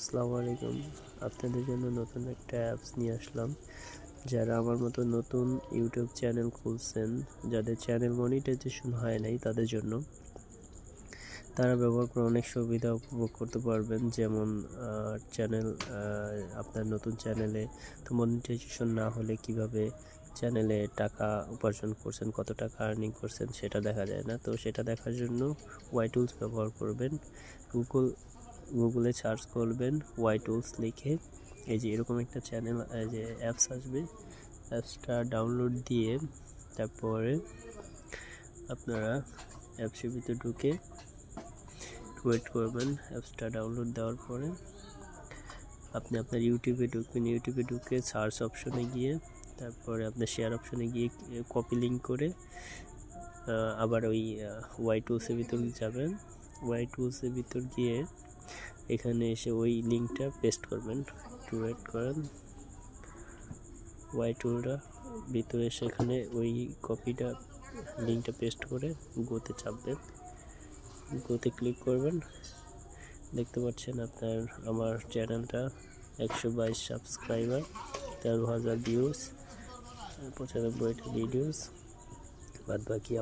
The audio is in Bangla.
আসসালামু আলাইকুম। আপনাদের জন্য নতুন একটা অ্যাপস নিয়ে আসলাম। যারা আমার মতো নতুন ইউটিউব চ্যানেল খুলছেন, যাদের চ্যানেল মনিটাইজেশন হয় নাই তাদের জন্য, তারা ব্যবহার করে অনেক সুবিধা উপভোগ করতে পারবেন। যেমন চ্যানেল আপনার নতুন চ্যানেলে তো মনিটাইজেশন না হলে কিভাবে চ্যানেলে টাকা উপার্জন করছেন, কত টাকা আর্নিং করছেন সেটা দেখা যায় না। তো সেটা দেখার জন্য ওয়াই টুলস ব্যবহার করবেন। গুগলে সার্চ করবেন ওয়াই টুলস লিখে, এই যে এরকম একটা চ্যানেল যে অ্যাপস আসবে। অ্যাপসটা ডাউনলোড দিয়ে তারপরে আপনারা অ্যাপসের ভিতরে ঢুকে ওয়েট করবেন। অ্যাপসটা ডাউনলোড দেওয়ার পরে আপনি আপনার ইউটিউবে ঢুকবেন। ইউটিউবে ঢুকে সার্চ অপশনে গিয়ে তারপরে আপনার শেয়ার অপশনে গিয়ে কপি লিঙ্ক করে আবার ওই ওয়াই টুলসের ভিতর যাবেন। ওয়াই টুলসের ভিতর গিয়ে এখানে এসে ওই লিঙ্কটা পেস্ট করবেন। একটু ওয়েট করেন। ওয়াই টুলটা ভিতরে এসে এখানে ওই কপিটা লিঙ্কটা পেস্ট করে গোতে চাপবেন। গোতে ক্লিক করবেন। দেখতে পাচ্ছেন আপনার আমার চ্যানেলটা 122 সাবস্ক্রাইবার, 13,000 ভিউজ, 95টা ভিডিওস, বাদ বাকি